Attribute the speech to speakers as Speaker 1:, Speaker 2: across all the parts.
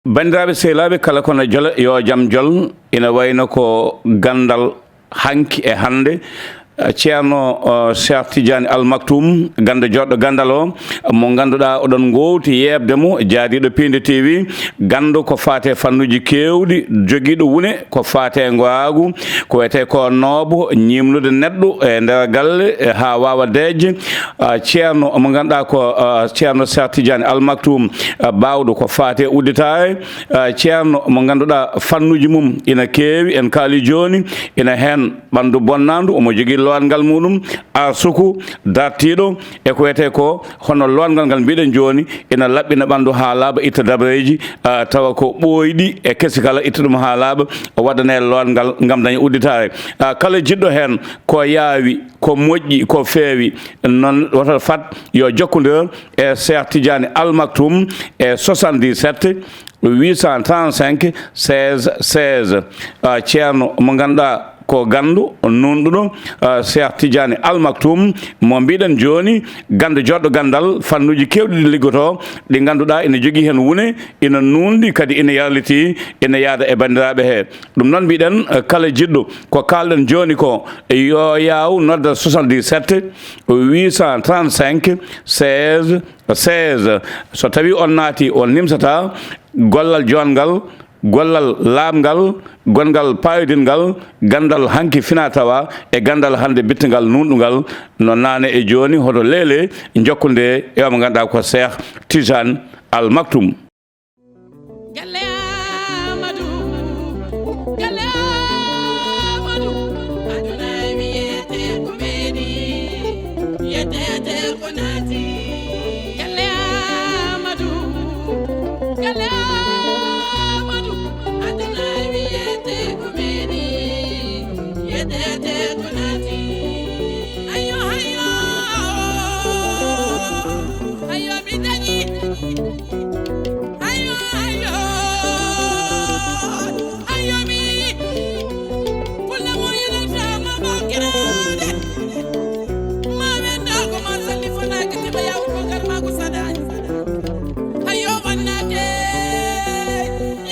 Speaker 1: bandiraɓe sehlaɓe kala kono jola yo jaam jol ina wayno ko gandal hanki e hande ceerno Cheikh Tidiane Al Maktoum ganda joddo gandal o mo ganduɗa oɗon gowti yebde mo jaadiɗo Piindi TV gando ko fate fannuji kewɗi joguiɗo wune ko fate ngaagu ko wiyete ko noobo ñimlude neɗɗo e nder galle ha wawa deeje ceerno mo ganduɗa ko ceerno Cheikh Tidiane Al Maktoum bawɗo ko fate udditare ceerno mo ganduɗa fannuji mum ina kewi en kaali joni ina hen ɓandu bonnandu omo jogui lowangal muɗum suku dartiɗo e ko wiyete ko hono lowangal ngal mbiɗen joni ina laɓɓina ɓandu ha laaɓa itta dabreji tawa ko ɓoyɗi e kesi kala itta ɗum ha laaɓa waɗane lowangal ngam daña udditare kala jiɗɗo hen ko yaawi ko moƴƴi ko feewi noon woto fat yo jokkodir e Cheikh Tidiane Al Maktoum e 77 835 16 16 ceerno mo ganduɗa ko gandu nunɗuɗo Cheikh Tidiane Al Maktoum mo mbiɗen joni gande jodɗo gandal fannuji kewɗi ɗi liggoto ɗi ganduɗa ina jogui hen wune ina nundi kadi ina yarliti ina yaada e bandiraɓe he ɗum noon mbiɗen kala jiɗɗo ko kalɗen joni ko yo yaw nodda 77 835 16 16 so tawi on naati on nimsata gollal jongal gollal laamgal gongal payodingal gandal hanki fina tawa e gandal hande bittingal nunɗugal no nane e joni hoto leele jokkunde e mo ganduɗa ko Cheikh Tidiane Al Maktoum.
Speaker 2: Galle Amadou, Galle Amadou, aduna wiyete ko meɗi, yetete ko naati. Galle Amadou, Galle Amadou, aduna wiyete ko meɗi, yetete ko naati. Ayo ayo, ayo mi dañi. Ayo ayo, ayo mi, pulla mo yana sama bakirade. Ma wenda ko ma salli fana kati ba yawo ko karma ko sadani. Ayo wannake,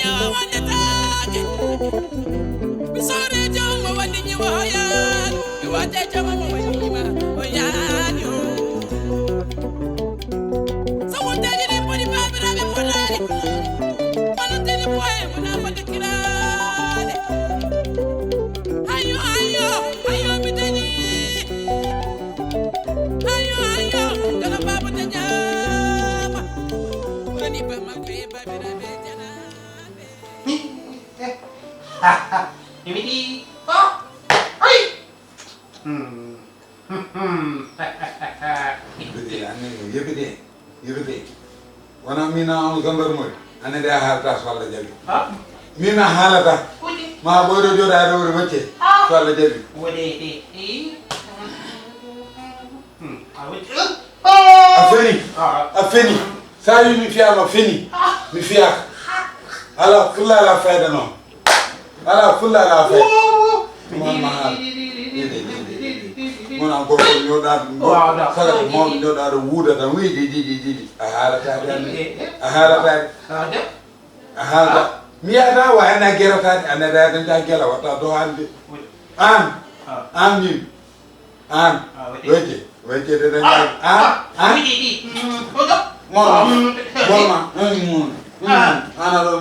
Speaker 2: ya wannatake. Bisore jama wandi ni wayan, iwate jama mo wandi ma wayan yo. Sawonde ni poni babira be polani. Manateni boy mona fatikirade. Ayo ayo, ayo bitani. Ayo ayo, kana baba tanyama. Wani ba makwe babira be janabe.
Speaker 3: Dimiti. Oh. Ai.
Speaker 4: Yebede wana mina am gambar moy ane da halta so Allah jabi mina halata ma bodo joda do wacce so Allah jabi
Speaker 3: Wode de.
Speaker 4: afeni sa yu mi fiya ma feni mi fiya ala fulla la fayda non ala fulla la fayda mon ma hal mon ko nyoda sala mo nyoda do wuda tan wi di a halata mi ada wa ana gerata ana da tan ta gela wata do hande an ni an wete de dan
Speaker 3: Di.
Speaker 4: ana do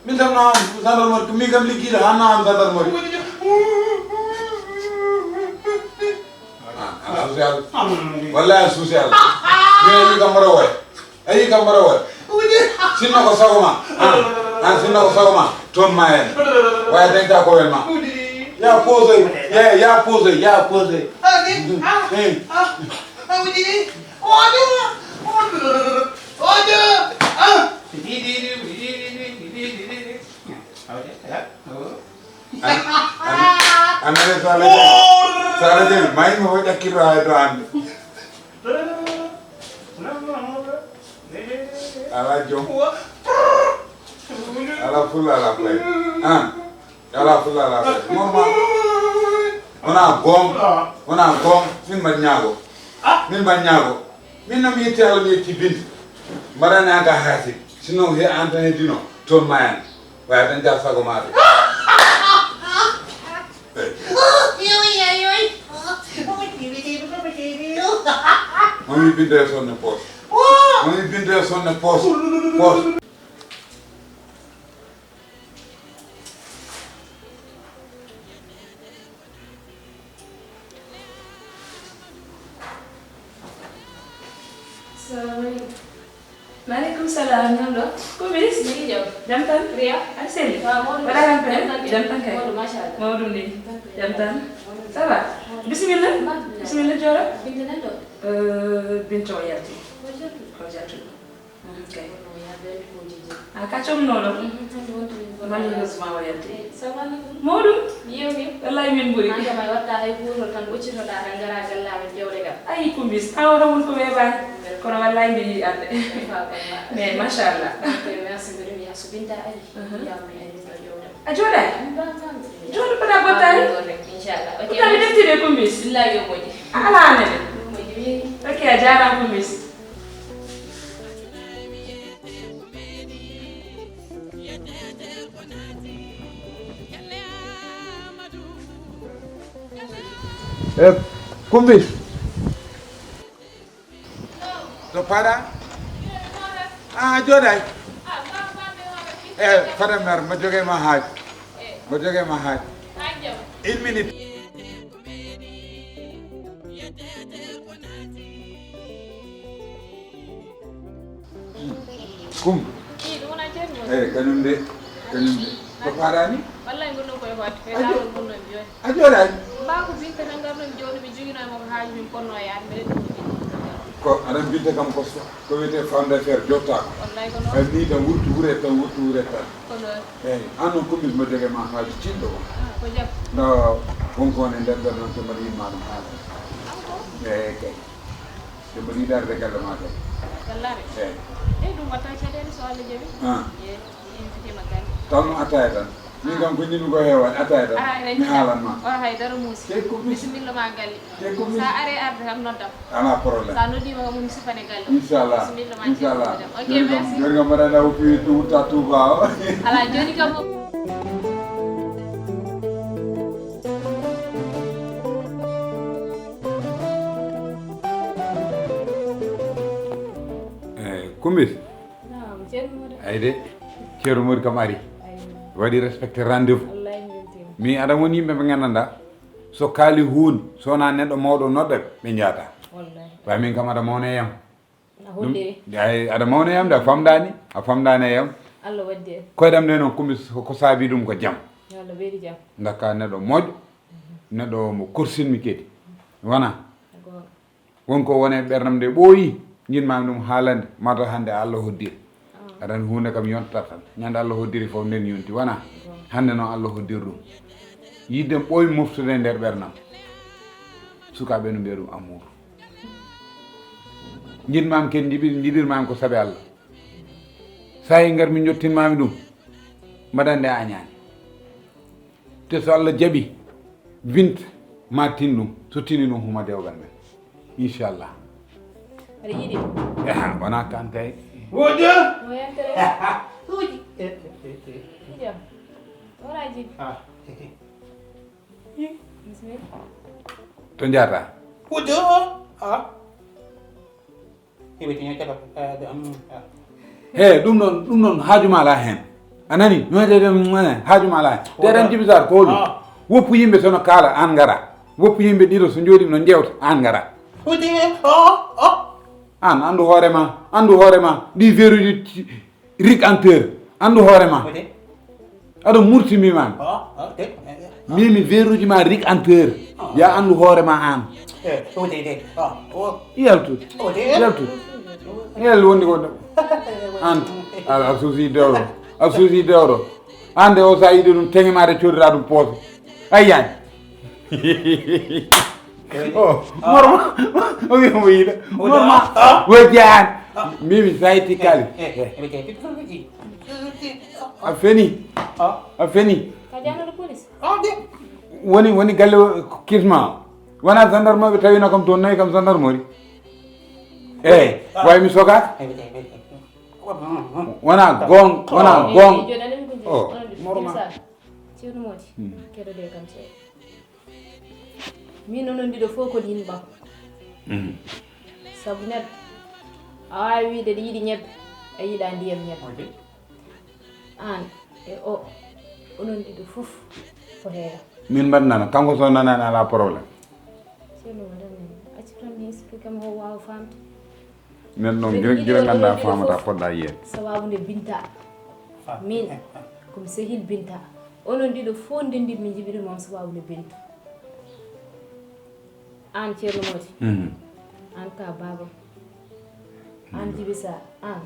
Speaker 4: min tam na sandal mo mi kam ligida ana sandal mo social wallahi social ni kamara way ayi kamara way sinno ko sagoma sinno ko sagoma ton mayen way den ta ko welma ya pose ya pose Sara de mai mo ja kiro ay do ande ala jom ala fulla la play ala fulla la play mama ona gom min ma nyaago min nam yetti ala mi yetti bin marana ga hati sino he antane dino toon mayen waaye dañ caa sago maate Mami bindee sonne poos mami bindee sonne poos
Speaker 5: Maaleykum salaam ñoom la. ku bis ñu ngi ñëw. Jamtan Ria ak Seli. waaw Maodo Jamtan kay macha allah Maodo nii Jamtan. ça va. bisimilah. bisimilah Dior. Bintu Oyati. Oyati. kay. kacom noonu. malheureusement Oyati. Maodo. wallahi min ɓuri. ay kumbis awrawol ko weeɓani kono wallahi mbi yiɗi ande mais machallah a jooɗani jooɗo pata bottani otami deftide kumbis ala nene ok a jarama kumbis
Speaker 4: kumbis to paɗa jooɗay fata mer ma jogue ma haaj une minute kum kañum de to paɗani
Speaker 6: wallahi gonno koye hotte fe lawol gonnomi joni
Speaker 4: a jooɗani
Speaker 6: mbako binte tan garnomi joni mi joguinoyemo ko haaju min ponno yaade mbeɗen
Speaker 4: ko aɗan binte kam ko wiyete femme d'affaire jottako
Speaker 6: wallahi ko noon
Speaker 4: ay ni tan wurtu wuret tan
Speaker 6: kono
Speaker 4: eyyi an noon kumbis ma jogue ma haaju cinɗo
Speaker 6: ko jam
Speaker 4: no wonkone nder ɓer noon tembaɗa yimma ɗum haala eyyi kay tembaɗa yiɗarde galle ma kay
Speaker 6: gallare
Speaker 4: eyyi
Speaker 6: ɗum watta caɗele so Allah jaaɓi invitéma galle
Speaker 4: tawno attaya tan min kam ko jinmi ko heewani attaya tan mi haalanma
Speaker 6: o haydara muusi
Speaker 4: te kumbis
Speaker 6: bisimilla ma galle
Speaker 4: te kumbis
Speaker 6: sa are arde tan noddam
Speaker 4: ala probléme
Speaker 6: sa noddima ko mum sifane galle
Speaker 4: inchallah
Speaker 6: bisimilla ma
Speaker 4: inchallah
Speaker 6: ok merci
Speaker 4: joni kam mbaɗana o piwi wutta touba o
Speaker 6: ala joni kam
Speaker 4: kumbis
Speaker 6: nam ceerno
Speaker 4: ay de ceerno modi kam ari waɗi respecté rendez-vous
Speaker 6: wallahi mi weltima
Speaker 4: mi aɗa woni yimɓe ɓe gandanɗa so kaali hunde sowona neɗɗo mawɗo nodɗa ɓe jaata
Speaker 6: wallahi
Speaker 4: way min kam aɗa mawna e yam
Speaker 6: a holliri
Speaker 4: ay aɗa mawna e yam de a famdani e yam
Speaker 6: Allah waddi en
Speaker 4: koyɗam nde noon kumbis ko saabi ɗum ko jaam
Speaker 6: Allah ɓeydi jam
Speaker 4: dakka neɗɗo moƴƴo neɗɗo mo korsinmi kedi wona wonko wone ɓernam nde ɓooyi jinmami ɗum haalande mata hande Allah hoddiri aɗan hunde kam yontat tan ñande Allah hoddiri fof nden yonti wona hande noon Allah hoddiri ɗum yidden ɓooyi moftude e nder ɓernam sukaɓe no mbiya ɗum amour jinmami kedi jiɗirmami ko saabi Allah sa yi ngar min jottinmami ɗum mbaɗande añani te so Allah jaaɓi binte ma tin ɗum so tini ɗum huma dewgal men inchallah
Speaker 6: aɗa yiiɗi
Speaker 4: wona kan kay
Speaker 7: Wojo.
Speaker 6: mo yentere
Speaker 7: Woji.
Speaker 6: jam wona jiɗi
Speaker 7: Ah.
Speaker 6: bisimilla
Speaker 4: to jata
Speaker 7: Wojo. Ah. Ibe tinya cakap.
Speaker 4: he ɗum ɗon haajuma ala hen anani haajuma ala hen teɗen jibisar ko ɗum woppu yimɓe sono kaala an gara woppu yimɓe ɗiɗo so jooɗima no jewta an gara
Speaker 7: Woji. Oh.
Speaker 4: an andu hoorema ɗi verruji riganteur andu hoorema
Speaker 7: Woji.
Speaker 4: aɗa murtimimami
Speaker 7: Oh.
Speaker 4: mimi verruji ma riganteur ya andu hoorema an
Speaker 7: Woji. Oh.
Speaker 4: yaltude
Speaker 7: Woji.
Speaker 4: yel wondi ko an a suusi dewɗo ande o sa yiɗi ɗum teŋemade coddira ɗum poose ayyani morma o wiyamo yiiɗa morma wojjani mimi sa yitti kali a feni
Speaker 6: ka janoɗo police
Speaker 4: woni galle kisma wona gendarme ɓe tawino kam toon nayi kam gendarmerie eyyi way mi sokaka wana gong oh
Speaker 6: morma ceerno modi keɗoɗe kam ceeɗo min onon ɗiɗo fof ko yin bako sabu neɗɗo a wawi wiide ɗe yiɗi ñebbe a yiiɗa ndiyam ñebbe an e o onon ɗiɗo fof ko heera
Speaker 4: min mbaɗnano kanko so nanani ala probléme
Speaker 6: ceerno mo danani acci tan mi explique kam ho wawa famde
Speaker 4: nen noon guila ganda famata poɗɗa yiyen
Speaker 6: sababude binta min komi sehil binta onon ɗiɗo fof ndenndi mi jiɓiri moom sababude binta an ceerno modi an ka babam an jibi sa an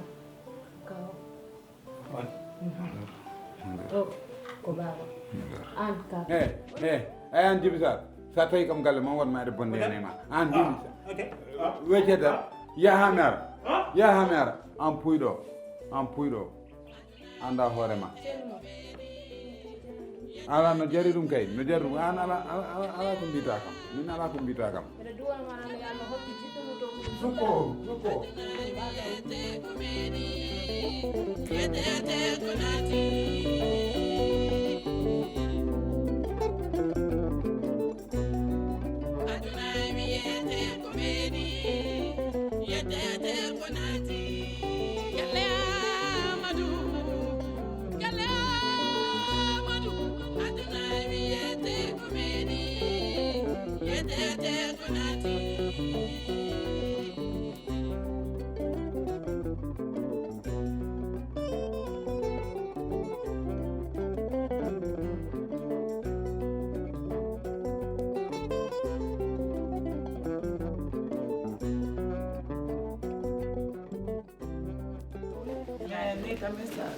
Speaker 6: ka o ko babam an ka
Speaker 4: ayan jibi sa tawi kam galle ma wonmaade bonde ene ma an jibi sa wecceta yaha mi ara an puyɗo anda hoorema ala no jari ɗum kay no jari ɗum an ala ko mbita kam min ala ko mbita kam sukko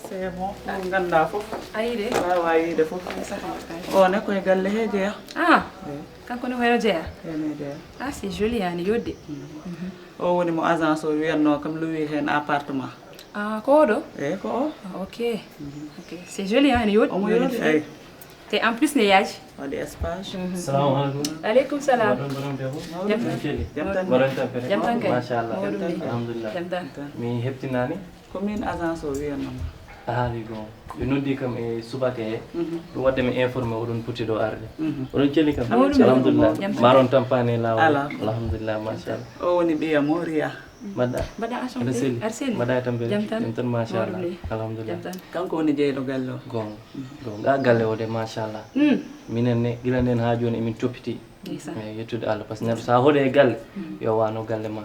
Speaker 8: c'est bon ganda fof
Speaker 5: ayide
Speaker 8: wawa yiide fof on e koye galle he jeeya
Speaker 5: kanko ne wayno jeeya
Speaker 8: ene jeeya
Speaker 5: c'est joli yani yodde
Speaker 8: o woni mo agence o wiyanno kam lowi hen appartement
Speaker 5: ko oɗo
Speaker 8: eyi ko o
Speaker 5: ok c'est joli yani yodde
Speaker 8: omo yodi eyi
Speaker 5: te en plus ne yaaji
Speaker 8: waɗi espace
Speaker 9: salamu aleykum
Speaker 5: aleykum salam
Speaker 9: jam tan kay machallah
Speaker 5: alhamdulillah
Speaker 9: alhamdulillah mi heptinani
Speaker 8: commune agence o wiyannoma
Speaker 9: a haali gon ɓe noddi kam e subaka he ɗum wadde mi informé oɗon poti ɗo arde oɗon celli kam alhamdulillah maron tampani lawol alhamdulillah machallah
Speaker 8: o woni ɓiya moriya
Speaker 5: mbaɗa
Speaker 9: arseli mbaɗa e tampere jam tan machallah alhamdulillah
Speaker 8: kanko woni jeyɗo galle o
Speaker 9: gon ga galle o de machallah minen ne gila nden ha joni emin toppiti yettude Allah par ce que neɗɗo sa hoɗe e galle yo wano galle ma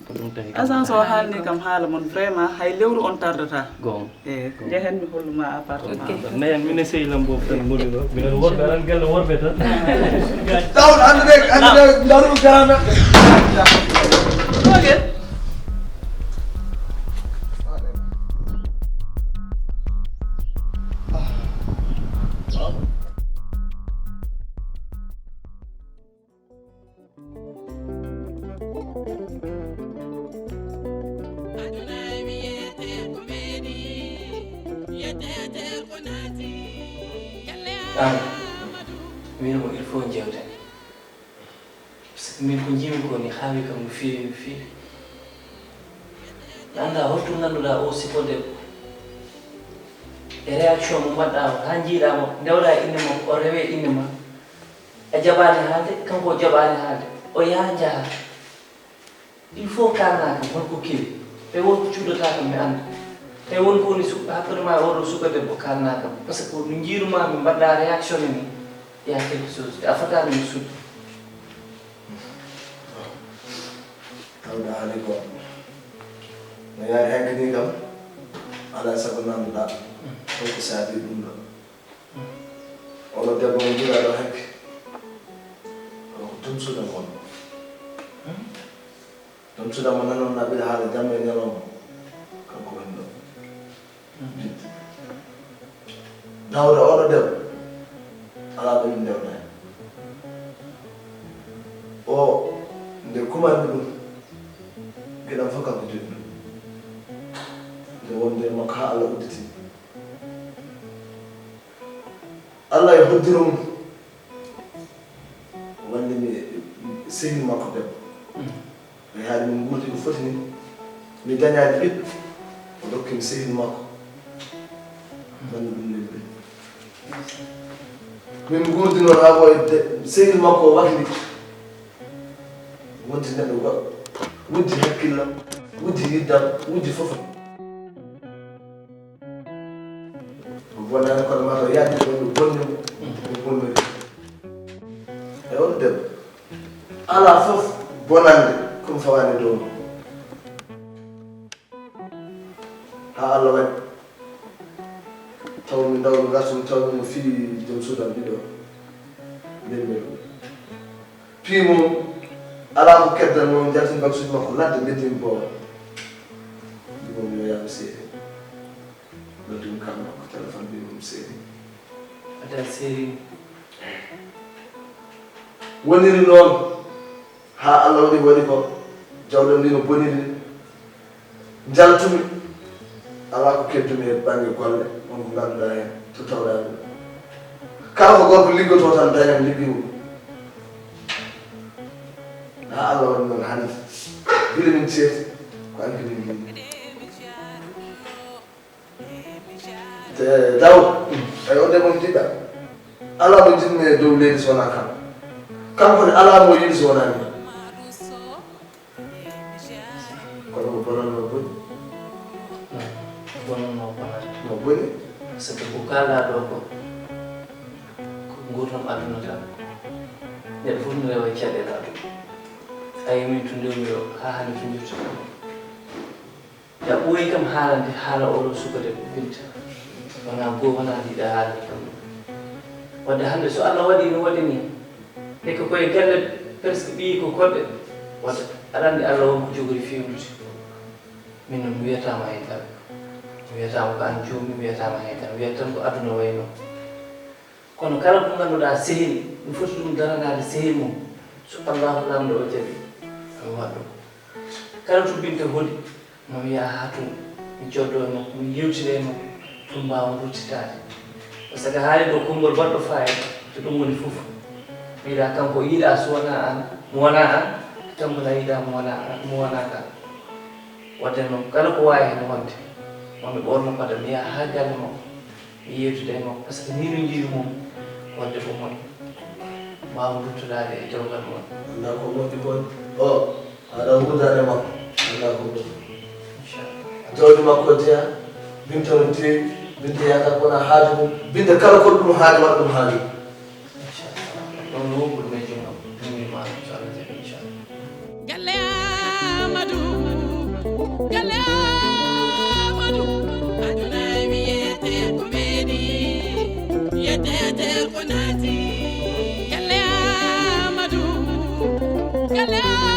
Speaker 9: ko ɗum tawi
Speaker 8: agence o haalni kam haala mon vraiment hay lewru on tardata
Speaker 9: gon
Speaker 8: e jehen mi holluma appartement
Speaker 9: nayan mine sehilam bof tan moni ɗo minen worɓe aran galle worɓe tan
Speaker 7: tawɗo andude daruɗum garana
Speaker 9: min ko il faut jewte min ko jimi ko ni haawi kam no feewi no feewi anda holto ngannduɗaa o siko debbo e réaction mo mbaɗɗa o haa njiiɗaamo ndewɗa inde ma o rewe inde ma a jaɓaani haalde kanko o jaɓaani haalde o yaha njaha il faut kalna kam holko kewi e wonko cuuɗata kam mi annda e wonko woni hakkude ma oɗo suka debbo kalna kam par ce que no jiirumami mbaɗɗa réaction ne ni ya quelque chose te a fotani mi sudde
Speaker 10: tawde haali ko no yaari hanke ni kam ala sago nanduɗa holko saabi ɗum ɗo ono debbo mo jiraɗo hanke ko tumsuɗe mon tumsuɗamo nanonna ɓiɗa haala jamma e ñalawma kanko woni ɗo nawde oɗo debbo ala ɓe min ndewna hen o nde kumami ɗum gueɗam fof kanko jogi ɗum nde wonde makko ha Allah udditi Allah e hoddirum wandimi sehni makko debbo e haali min guurdi ɗum foti ni mi dañani ɓiɗɗo o kin sehil makko man ɗum lebbe min gurdi noon ha ɓoyde sehil makko wakli wonti neɗɗo goɗɗo wujji hakkillam wujji yiddam wujji fof bonani kono mataw yadde ɗo ɗo bonnimo ɗo bonnori e on debbo ala fof bonande komi fawani dow ha Allah waɗi taw mi ndawno gartum taw mi fii joom suudam ɗiɗo ndembe ɗum pii mum ala ko keddan momi jaltin baksuji makko ladde beddimi boowa mbimomi yo yaama seeɗi noddimi kam makko téléphone mbimum seeɗi
Speaker 9: ada séri
Speaker 10: woniri noon ha Allah waɗi ko jawɗam ndi no boniri jaltumi ala ko keddumi e banggue golle on ko ganduɗa hen to tawɗa ɗum kala ko gorko liggoto tan dañam liggi mum ha Allah waɗi noon hande guila min ceeti ko anki min yimɓe te daw ay o ndemon jiɗɗa ala mo jinmi e dow leydi so wona kam kanko ne ala mo yiɗi so wona ni kono ko bonanno boni
Speaker 9: bonanno bonani
Speaker 10: no boni
Speaker 9: sabu ko kalɗa ɗo ko gurdam aduna tan neɗɗo fof no rewa caɗela ɗum ayi min to ndewmi ɗo ha hande to jirta ya ɓooyi kam haalande haala oɗo sukade binta wona goo wona ndiɗa haalde kam wadde hande so Allah waɗi no waɗi ni e ko koye galle presque ɓii ko koɗɗe wadde aɗa andi Allah wonko jogori fewnude min noon mi wiyatama haydara mi wiyatama ko an jomum mi wiyatama haydara mi wiyata tan ko aduna wayno kono kala ko ngannduɗa sehil mi foti ɗum daranade sehil mum so Allahu lamɗo o jaaɓi mi waɗ ɗum kala to binte hoɗi momi yaha ha tun mi joddo e makko mi yewtida e makko tun mbawa ruttitade par ce que haali ɗo konngol baɗɗo fayida to ɗum woni fof mbiɗa kanko yiiɗa so wona an mo wona an tambona yiiɗa mo wona ka wadde noon kala ko wawi hen wonde mami ɓorno paɗa mi yaha ha galle makko mi yewtida e makko par ce que ni no jiiru mum wonde ko moon mbawa ruttudade e jawgal moon
Speaker 10: anda ko moƴƴi kon o aɗa wurdade makko anda ko moƴƴi jawdi makko jeeya binte no tewi binte yaka kona haaju mum binte kala koɗo ɗum haali waɗa ɗum haali
Speaker 9: ɗon no wonɓuɗo me jungam ɗumima so Allah jaɓi inchallah
Speaker 2: Galle Amadou Galle Amadou aduna wiyete ko weeni yetete ko naati Galle Amadou Galle